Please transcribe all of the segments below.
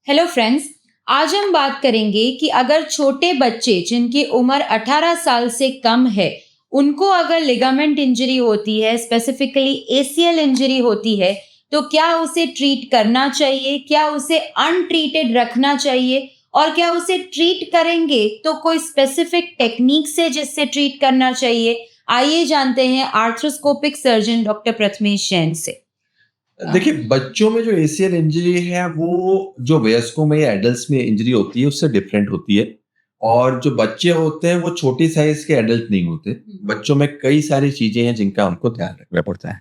Hello friends. आज हम बात करेंगे कि अगर छोटे बच्चे जिनकी उम्र 18 साल से कम है उनको अगर लिगामेंट इंजरी होती है, स्पेसिफिकली एसीएल इंजरी होती है, तो क्या उसे ट्रीट करना चाहिए, क्या उसे अनट्रीटेड रखना चाहिए और क्या उसे ट्रीट करेंगे तो कोई स्पेसिफिक टेक्निक से जिससे ट्रीट करना चाहिए। आइए जानते हैं arthroscopic surgeon doctor Prathamesh Jain से। देखिए, बच्चों में जो एसीएल इंजरी है, वो जो वयस्कों में या एडल्ट्स में इंजरी होती है, उससे डिफरेंट होती है। और जो बच्चे होते हैं, वो छोटी साइज़ के एडल्ट नहीं होते। बच्चों में कई सारी चीज़ें हैं, जिनका हमको ध्यान रखना पड़ता है।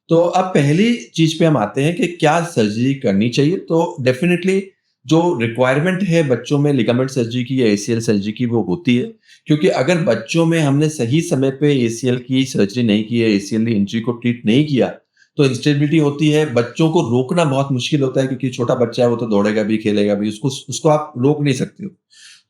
तो अब पहली चीज़ पे हम आते हैं कि क्या सर्जरी करनी चाहिए? तो डेफ़िनिटली जो रिक्वायरमेंट है बच्चों में लिगामेंट सर्जरी की या एसीएल सर्जरी की, वो होती है। क्योंकि अगर बच्चों में हमने सही समय पे एसीएल की सर्जरी नहीं की है, एसीएल इंजरी को ट्रीट नहीं किया, तो इंस्टेबिलिटी होती है। बच्चों को रोकना बहुत मुश्किल होता है, क्योंकि छोटा बच्चा है, वो तो दौड़ेगा भी, खेलेगा भी, उसको उसको आप रोक नहीं सकते हो।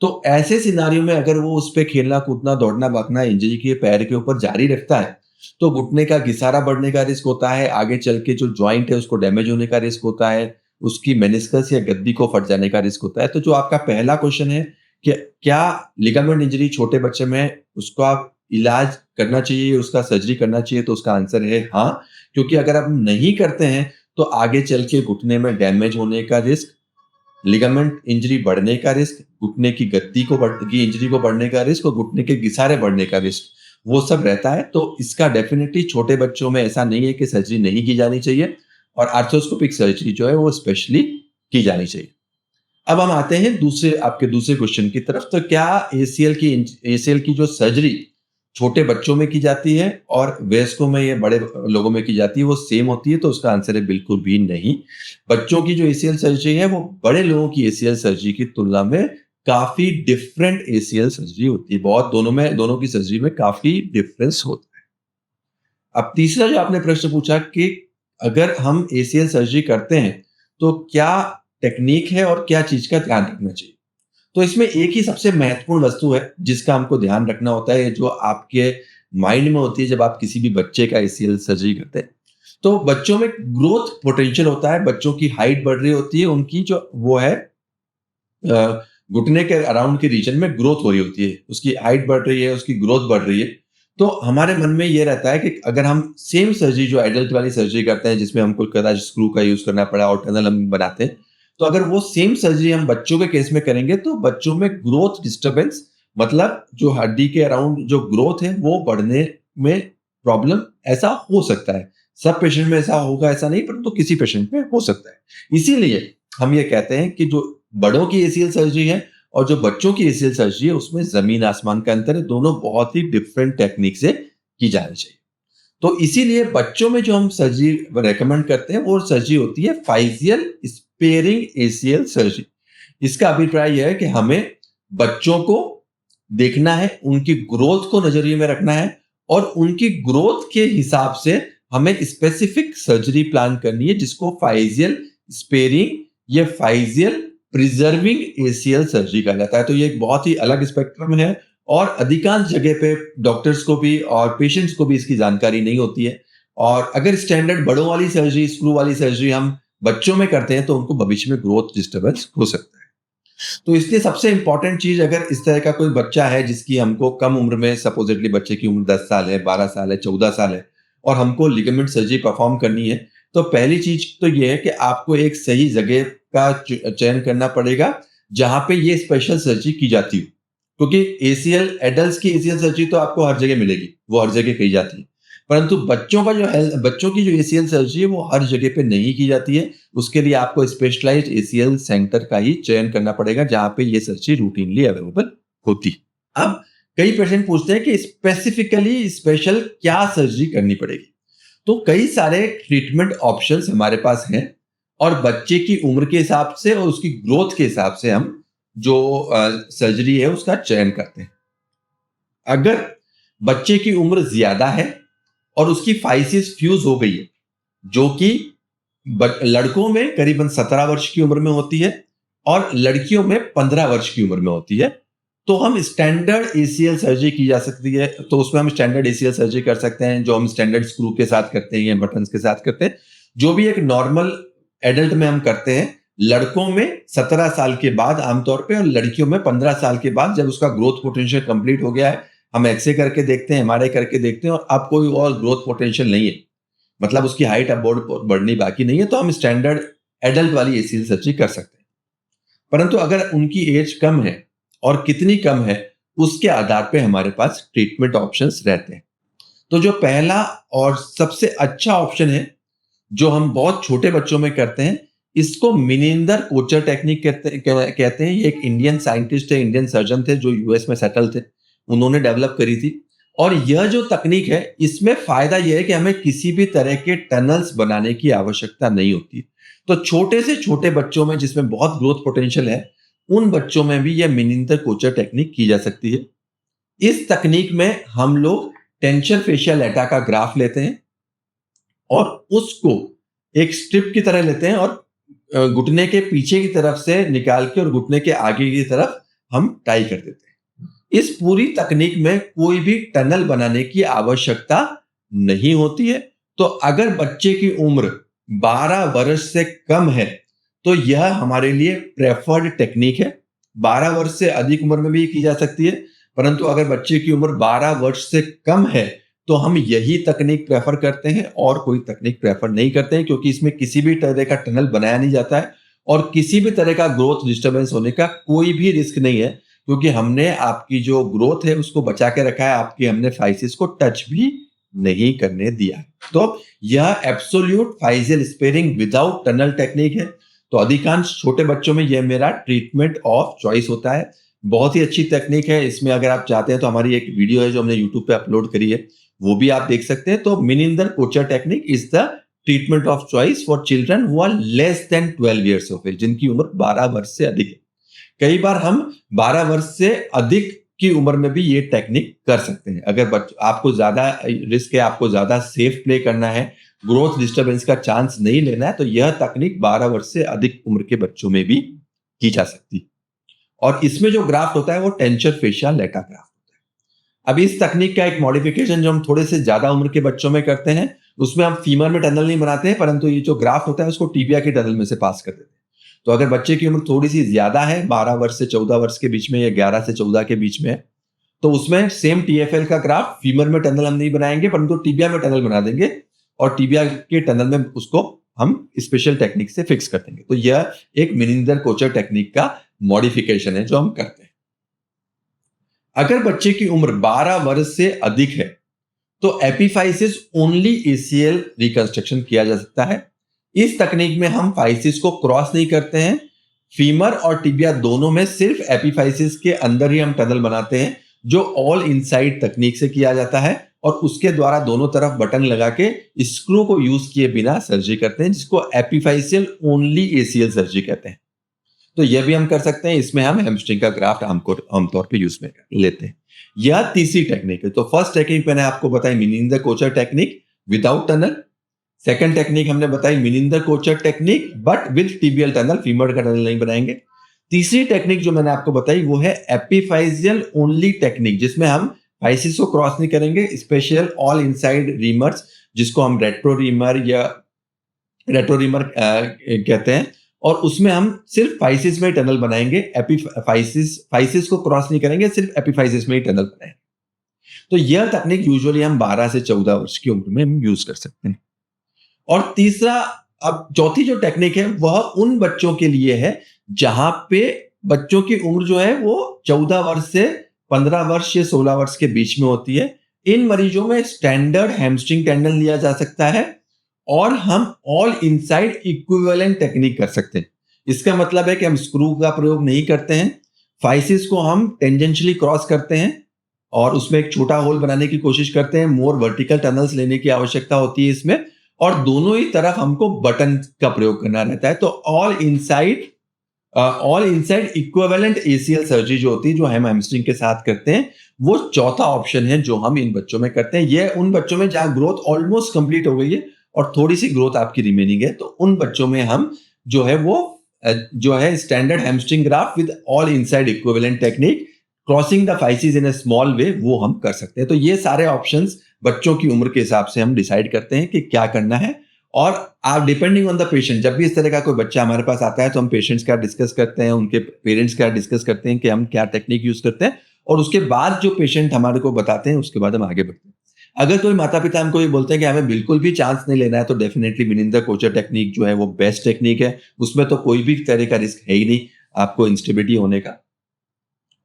तो ऐसे सिनेरियो में अगर वो उस पे खेलना, कूदना, दौड़ना, भागना, इंजरी के पैर के ऊपर जारी रखता है, तो घुटने का घिसारा बढ़ने का रिस्क होता है, आगे चल के जो जॉइंट है उसको डैमेज होने का रिस्क होता है, उसकी मेनिस्कस या गद्दी को फट जाने का रिस्क होता है। तो जो आपका पहला क्वेश्चन है कि क्या लिगामेंट इंजरी छोटे बच्चे में है, उसको आप इलाज करना चाहिए, उसका सर्जरी करना चाहिए, तो उसका आंसर है हाँ। क्योंकि अगर आप नहीं करते हैं, तो आगे चल के घुटने में डैमेज होने का रिस्क, लिगामेंट इंजरी बढ़ने का रिस्क, घुटने की गद्दी की इंजरी को बढ़ने का रिस्क और घुटने के घिसारे बढ़ने का रिस्क, वो सब रहता है। तो इसका डेफिनिटली छोटे बच्चों में ऐसा नहीं है कि सर्जरी नहीं की जानी चाहिए, और आर्थ्रोस्कोपिक सर्जरी जो है वो स्पेशली की जानी चाहिए। अब हम आते हैं आपके दूसरे क्वेश्चन की तरफ। तो क्या एसीएल की जो सर्जरी छोटे बच्चों में की जाती है और वयस्कों में या बड़े लोगों में की जाती है, वो सेम होती है? तो उसका आंसर है बिल्कुल भी नहीं। बच्चों की जो एसीएल सर्जरी है, वो बड़े लोगों की एसीएल सर्जरी की तुलना में काफी डिफरेंट एसीएल सर्जरी होती है। बहुत दोनों की सर्जरी में काफी डिफरेंस होता है। अब तीसरा जो आपने प्रश्न पूछा कि अगर हम एसीएल सर्जरी करते हैं, तो क्या टेक्निक है और क्या चीज का ध्यान रखना चाहिए? तो इसमें एक ही सबसे महत्वपूर्ण वस्तु है जिसका हमको ध्यान रखना होता है, जो आपके माइंड में होती है जब आप किसी भी बच्चे का एसीएल सर्जरी करते हैं। तो बच्चों में ग्रोथ पोटेंशियल होता है, बच्चों की हाइट बढ़ रही होती है, उनकी जो वो है घुटने के अराउंड के रीजन में ग्रोथ हो रही होती है, उसकी हाइट बढ़ रही है, उसकी ग्रोथ बढ़ रही है। तो हमारे मन में ये रहता है कि अगर हम सेम सर्जरी जो एडल्ट वाली सर्जरी करते हैं, जिसमें हमको कदाच स्क्रू का यूज करना पड़ा और टनल हम बनाते हैं, तो अगर वो सेम सर्जरी हम बच्चों के केस में करेंगे, तो बच्चों में ग्रोथ डिस्टर्बेंस, मतलब जो हड्डी के अराउंड जो ग्रोथ है, वो बढ़ने में प्रॉब्लम ऐसा हो सकता है। सब पेशेंट में ऐसा होगा ऐसा नहीं, परंतु किसी पेशेंट में हो सकता है। इसीलिए हम ये कहते हैं कि जो बड़ों की एसीएल सर्जरी है और जो बच्चों की एसीएल सर्जरी है, उसमें जमीन आसमान का अंतर है। दोनों बहुत ही डिफरेंट टेक्निक से की जानी चाहिए। तो इसीलिए बच्चों में जो हम सर्जरी रेकमेंड करते हैं, वो सर्जरी होती है फाइजियल स्पेयरिंग एसीएल सर्जरी। इसका अभिप्राय यह है कि हमें बच्चों को देखना है, उनकी ग्रोथ को नजरिए में रखना है, और उनकी ग्रोथ के हिसाब से हमें स्पेसिफिक सर्जरी प्लान करनी है, जिसको फाइजियल स्पेयरिंग या फाइजियल प्रिजर्विंग एसीएल सर्जरी कहा जाता है। तो ये एक बहुत ही अलग स्पेक्ट्रम है, और अधिकांश जगह पे डॉक्टर्स को भी और पेशेंट्स को भी इसकी जानकारी नहीं होती है। और अगर स्टैंडर्ड बड़ों वाली सर्जरी, स्क्रू वाली सर्जरी हम बच्चों में करते हैं, तो उनको भविष्य में ग्रोथ डिस्टर्बेंस हो सकता है। तो इसलिए सबसे इंपॉर्टेंट चीज, अगर इस तरह का कोई बच्चा है जिसकी हमको कम उम्र में, सपोजिटली बच्चे की उम्र 10 साल है, 12 साल है, 14 साल है, और हमको लिगामेंट सर्जरी परफॉर्म करनी है, तो पहली चीज तो ये है कि आपको एक सही जगह का चयन करना पड़ेगा जहां पे ये स्पेशल सर्जरी की जाती हो। क्योंकि एसीएल, एडल्ट्स की एसीएल सर्जरी तो आपको हर जगह मिलेगी, वो हर जगह की जाती है। परंतु बच्चों की जो एसीएल सर्जरी है, वो हर जगह पे नहीं की जाती है। उसके लिए आपको स्पेशलाइज्ड एसीएल सेंटर का ही चयन करना पड़ेगा, जहां पे ये सर्जरी रूटीनली अवेलेबल होती है। अब कई पेशेंट पूछते हैं कि स्पेसिफिकली स्पेशल क्या सर्जरी करनी पड़ेगी। तो कई सारे ट्रीटमेंट ऑप्शंस हमारे पास हैं, और बच्चे की उम्र के हिसाब से और उसकी ग्रोथ के हिसाब से हम जो सर्जरी है उसका चयन करते हैं। अगर बच्चे की उम्र ज्यादा है और उसकी फाइसिस फ्यूज हो गई है, जो कि लड़कों में करीबन 17 वर्ष की उम्र में होती है और लड़कियों में 15 वर्ष की उम्र में होती है, तो हम स्टैंडर्ड एसीएल सर्जरी की जा सकती है। तो उसमें हम स्टैंडर्ड एसीएल सर्जरी कर सकते हैं, जो हम स्टैंडर्ड स्क्रू के साथ करते हैं या बटन के साथ करते हैं, जो भी एक नॉर्मल एडल्ट में हम करते हैं। लड़कों में 17 साल के बाद आमतौर पे और लड़कियों में 15 साल के बाद, जब उसका ग्रोथ पोटेंशियल कंप्लीट हो गया है, हम एक्सरे करके देखते हैं, एमआरआई करके देखते हैं और अब कोई और ग्रोथ पोटेंशियल नहीं है, मतलब उसकी हाइट अब बढ़नी बाकी नहीं है, तो हम स्टैंडर्ड एडल्ट वाली एसीएल सर्जरी कर सकते हैं। परंतु अगर उनकी एज कम है और कितनी कम है, उसके आधार पे हमारे पास ट्रीटमेंट ऑप्शंस रहते हैं। तो जो पहला और सबसे अच्छा ऑप्शन है, जो हम बहुत छोटे बच्चों में करते हैं, इसको मिनिंदर कोचर टेक्निक कहते हैं। ये एक इंडियन साइंटिस्ट है, इंडियन सर्जन थे जो यूएस में सेटल थे, उन्होंने डेवलप करी थी। और यह जो तकनीक है, इसमें फायदा यह है कि हमें किसी भी तरह के टनल्स बनाने की आवश्यकता नहीं होती। तो छोटे से छोटे बच्चों में जिसमें बहुत ग्रोथ पोटेंशियल है, उन बच्चों में भी यह मिनिंदर कोचर टेक्निक की जा सकती है। इस तकनीक में हम लोग टेंशन फेशिया लेटा का ग्राफ लेते हैं और उसको एक स्ट्रिप की तरह लेते हैं और घुटने के पीछे की तरफ से निकाल के और घुटने के आगे की तरफ हम टाई कर देते हैं। इस पूरी तकनीक में कोई भी टनल बनाने की आवश्यकता नहीं होती है। तो अगर बच्चे की उम्र 12 वर्ष से कम है, तो यह हमारे लिए प्रेफर्ड टेक्निक है। 12 वर्ष से अधिक उम्र में भी की जा सकती है, परंतु अगर बच्चे की उम्र 12 वर्ष से कम है, तो हम यही तकनीक प्रेफर करते हैं और कोई तकनीक प्रेफर नहीं करते हैं, क्योंकि इसमें किसी भी तरह का टनल बनाया नहीं जाता है और किसी भी तरह का ग्रोथ डिस्टर्बेंस होने का कोई भी रिस्क नहीं है, क्योंकि हमने आपकी जो ग्रोथ है उसको बचा के रखा है, आपकी हमने फाइसिस को टच भी नहीं करने दिया। तो यह absolute physeal sparing without tunnel technique है। तो अधिकांश छोटे बच्चों में यह मेरा ट्रीटमेंट ऑफ चॉइस होता है। बहुत ही अच्छी टेक्निक है। इसमें अगर आप चाहते हैं तो हमारी एक वीडियो है जो हमने यूट्यूब पे अपलोड करी है, वो भी आप देख सकते हैं। तो Mininder Kocher technique is the treatment of choice for children who are less than 12 years of age, जिनकी उम्र 12 वर्ष से अधिक है। कई बार हम 12 वर्ष से अधिक की उम्र में भी ये टेक्निक कर सकते हैं। अगर आपको ज्यादा रिस्क है, आपको ज्यादा सेफ प्ले करना है, ग्रोथ डिस्टर्बेंस का चांस नहीं लेना है, तो यह तकनीक 12 वर्ष से अधिक उम्र के बच्चों में भी की जा सकती है। और इसमें जो ग्राफ्ट होता है वो टेंशन फेशिया लेटा ग्राफ्ट होता है। अब इस तकनीक का एक मॉडिफिकेशन जो हम थोड़े से ज्यादा उम्र के बच्चों में करते हैं, उसमें हम फीमर में टनल नहीं बनाते हैं, परंतु ये जो ग्राफ्ट होता है उसको टीबिया के टनल में से पास कर देते हैं। तो अगर बच्चे की उम्र थोड़ी सी ज्यादा है, 12 वर्ष से 14 वर्ष के बीच में या 11 से 14 के बीच में, तो उसमें सेम टीएफएल का ग्राफ्ट, फीमर में टनल हम नहीं बनाएंगे परंतु टीबिया में टनल बना देंगे और टीबिया के टनल में उसको हम स्पेशल टेक्निक से फिक्स कर देंगे। तो यह एक मिनिंदर कोचर टेक्निक का मॉडिफिकेशन है जो हम करते हैं। अगर बच्चे की उम्र 12 वर्ष से अधिक है, तो एपिफाइसिस ओनली एसीएल रिकंस्ट्रक्शन किया जा सकता है। इस तकनीक में हम फाइसिस को क्रॉस नहीं करते हैं। फीमर और टिबिया दोनों में सिर्फ एपिफाइसिस के अंदर ही हम टनल बनाते हैं, जो ऑल इनसाइड तकनीक से किया जाता है और उसके द्वारा दोनों तरफ बटन लगा के स्क्रू को यूज किए बिना सर्जरी करते हैं, जिसको एपिफाइसियल ओनली एसीएल सर्जरी कहते हैं। तो यह भी हम कर सकते हैं। इसमें हम हैमस्ट्रिंग का ग्राफ्ट आमतौर पे यूज में लेते हैं। यह तीसरी टेक्निक है। तो फर्स्ट टेक्निक मैंने आपको बताई Mininder Kocher technique without tunnel. Second technique हमने बताई Mininder Kocher technique but with tibial tunnel, femur का टनल नहीं बनाएंगे। तीसरी टेक्निक जो मैंने आपको बताई वो है एपिफाइजियल ओनली टेक्निक, जिसमें हम फाइसिस को क्रॉस नहीं करेंगे, स्पेशल ऑल इनसाइड रीमर्स, जिसको हम रेट्रो रीमर कहते हैं, और उसमें हम सिर्फ फाइसिस में टनल बनाएंगे। फाइसिस को क्रॉस नहीं करेंगे, सिर्फ एपिफाइसिस में ही टनल बनाएंगे। तो यह तकनीक यूजुअली हम 12 से 14 वर्ष की उम्र में हम यूज कर सकते हैं। और तीसरा, अब चौथी जो टेक्निक है वह उन बच्चों के लिए है जहां पे बच्चों की उम्र जो है वो 14 वर्ष से 15 वर्ष या 16 वर्ष के बीच में होती है। इन मरीजों में स्टैंडर्ड हैमस्ट्रिंग टेंडन लिया जा सकता है और हम ऑल इनसाइड इक्विवेलेंट टेक्निक कर सकते हैं। इसका मतलब है कि हम स्क्रू का प्रयोग नहीं करते हैं, फाइसिस को हम टेंजेंशियली क्रॉस करते हैं और उसमें एक छोटा होल बनाने की कोशिश करते हैं। मोर वर्टिकल टनल्स लेने की आवश्यकता होती है इसमें, और दोनों ही तरफ हमको बटन का प्रयोग करना रहता है। तो all inside equivalent ACL surgery जो होती है, जो हम हैमस्ट्रिंग के साथ करते हैं, वो चौथा ऑप्शन है जो हम इन बच्चों में करते हैं। ये उन बच्चों में जहां ग्रोथ ऑलमोस्ट कंप्लीट हो गई है और थोड़ी सी ग्रोथ आपकी रिमेनिंग है, तो उन बच्चों में हम जो है standard hamstring graft with all inside equivalent technique crossing the physis in a small way, वो हम कर सकते हैं। तो ये सारे ऑप्शंस बच्चों की उम्र के हिसाब से हम डिसाइड करते हैं कि क्या करना है और आप डिपेंडिंग ऑन द पेशेंट, जब भी इस तरह का कोई बच्चा हमारे पास आता है तो हम पेशेंट्स का डिस्कस करते हैं, उनके पेरेंट्स का डिस्कस करते हैं कि हम क्या टेक्निक यूज करते हैं, और उसके बाद जो पेशेंट हमारे को बताते हैं उसके बाद हम आगे बढ़ते हैं। अगर कोई माता पिता हमको ये बोलते हैं कि हमें बिल्कुल भी चांस नहीं लेना है, तो डेफिनेटली मिनिंदा कोचर टेक्निक जो है वो बेस्ट टेक्निक है। उसमें तो कोई भी तरह का रिस्क है ही नहीं आपको इंस्टेबिलिटी होने का।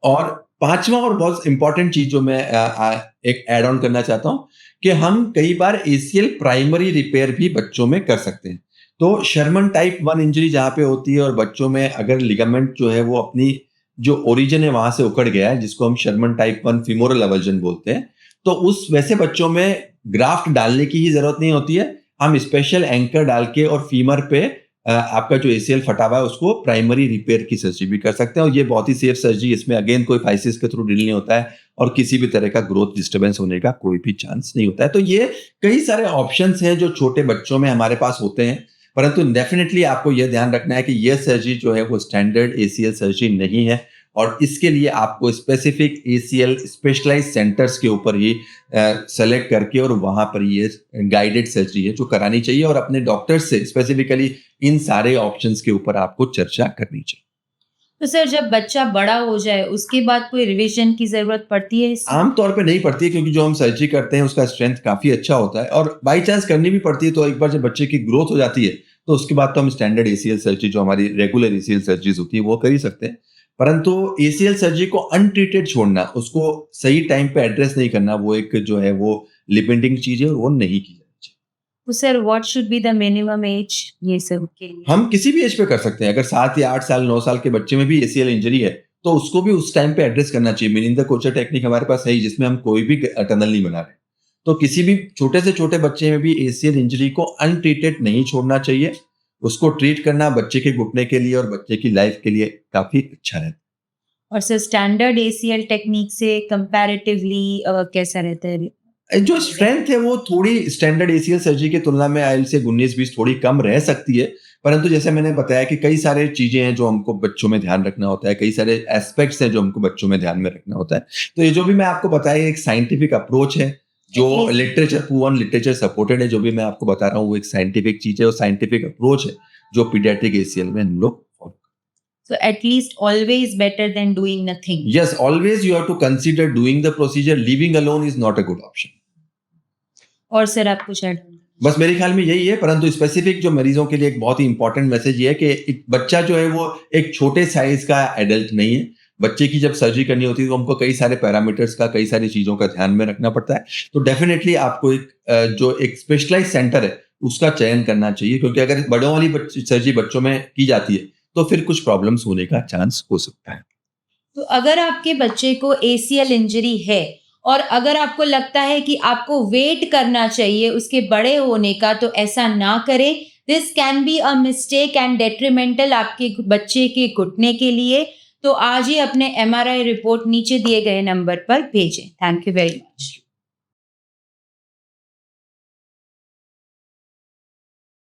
और पांचवा और बहुत इंपॉर्टेंट चीज जो मैं एक ऐड ऑन करना चाहता हूं कि हम कई बार एसीएल प्राइमरी रिपेयर भी बच्चों में कर सकते हैं। तो शर्मन टाइप 1 इंजरी जहां पे होती है और बच्चों में अगर लिगामेंट जो है वो अपनी जो ओरिजिन है वहां से उखड़ गया है, जिसको हम शर्मन टाइप 1 फीमोरल अवर्जन बोलते हैं, तो उस वैसे बच्चों में ग्राफ्ट डालने की ही जरूरत नहीं होती है। हम स्पेशल एंकर डाल के और फीमर पे आपका जो एसीएल फटा हुआ है उसको प्राइमरी रिपेयर की सर्जरी भी कर सकते हैं, और ये बहुत ही सेफ सर्जरी, इसमें अगेन कोई फाइसिस के थ्रू ड्रिल नहीं होता है और किसी भी तरह का ग्रोथ डिस्टर्बेंस होने का कोई भी चांस नहीं होता है। तो ये कई सारे ऑप्शंस हैं जो छोटे बच्चों में हमारे पास होते हैं, परंतु डेफिनेटली आपको यह ध्यान रखना है कि यह सर्जरी जो है वो स्टैंडर्ड एसीएल सर्जरी नहीं है, और इसके लिए आपको स्पेसिफिक एसीएल स्पेशलाइज्ड सेंटर्स के ऊपर ही सेलेक्ट करके और वहां पर ये गाइडेड सर्जरी है जो करानी चाहिए, और अपने डॉक्टर से स्पेसिफिकली इन सारे ऑप्शंस के ऊपर आपको चर्चा करनी चाहिए। तो सर जब बच्चा बड़ा हो जाए उसके बाद कोई रिवीजन की जरूरत पड़ती है इसमें? आमतौर पे नहीं पड़ती है, क्योंकि जो हम सर्जरी करते हैं उसका स्ट्रेंथ काफी अच्छा होता है, और बाई चांस करनी भी पड़ती है तो एक बार जब बच्चे की ग्रोथ हो जाती है तो उसके बाद तो हम स्टैंडर्ड एसीएल सर्जरी जो हमारी रेगुलर एसीएल सर्जरीज होती है वो कर ही सकते हैं। परंतु एसीएल सर्जरी को अनट्रीटेड छोड़ना, उसको सही टाइम पे एड्रेस नहीं करना, वो एक जो है वो लिमिटिंग चीज है और वो नहीं की जानी चाहिए। तो sir what should be the minimum age ये सब के लिए? हम किसी भी एज पे कर सकते हैं। अगर 7 या 8 साल 9 साल के बच्चे में भी एसीएल इंजरी है तो उसको भी उस टाइम पे एड्रेस करना चाहिए। मिनिंदा कोचर टेक्निक हमारे पास है ही, जिसमें हम कोई भी टनल नहीं बना रहे। तो किसी भी छोटे से छोटे बच्चे में भी एसीएल इंजरी को अनट्रीटेड नहीं छोड़ना चाहिए। उसको ट्रीट करना बच्चे के घुटने के लिए और बच्चे की लाइफ के लिए काफी अच्छा रहता है। और सर स्टैंडर्ड एसीएल टेक्निक से कंपैरेटिवली कैसा रहता है? जो स्ट्रेंथ है वो थोड़ी स्टैंडर्ड एसीएल सर्जरी की तुलना में आयल से 19-20 थोड़ी कम रह सकती है, परंतु जैसे मैंने बताया कि कई सारे चीजें हैं जो हमको बच्चों में ध्यान रखना होता है, कई सारे एस्पेक्ट्स हैं जो हमको बच्चों में ध्यान में रखना होता है। तो ये जो भी मैं आपको बताया एक साइंटिफिक अप्रोच है, जो लिटरेचर प्रूवन लिटरेचर सपोर्टेड है। जो भी मैं आपको बता रहा हूँ वो एक साइंटिफिक चीज है और साइंटिफिक अप्रोच है जो पीडियाट्रिक एसीएल में हम लोग। So at least always better than doing nothing. Yes, always you have to consider doing the procedure. Leaving alone is not a good option. और सर आप कुछ ऐड? बस मेरे ख्याल में यही है, परंतु स्पेसिफिक जो मरीजों के लिए एक बहुत ही इंपॉर्टेंट मैसेज ये है कि एक बच्चा जो है वो एक छोटे साइज का एडल्ट नहीं है। बच्चे की जब सर्जरी करनी होती है तो हमको कई सारे पैरामीटर्स का, कई सारी चीजों का ध्यान में रखना पड़ता है। तो डेफिनेटली आपको जो एक स्पेशलाइज्ड सेंटर है उसका चयन करना चाहिए, क्योंकि अगर बड़ों वाली सर्जरी बच्चों में की जाती है तो फिर कुछ प्रॉब्लम्स होने का चांस हो सकता है। तो अगर आपके बच्चे को एसीएल इंजरी है और अगर आपको लगता है कि आपको वेट करना चाहिए उसके बड़े होने का, तो ऐसा ना करें। This can be a mistake and detrimental आपके बच्चे के घुटने के लिए। तो आज ही अपने एमआरआई रिपोर्ट नीचे दिए गए नंबर पर भेजें। Thank you very much.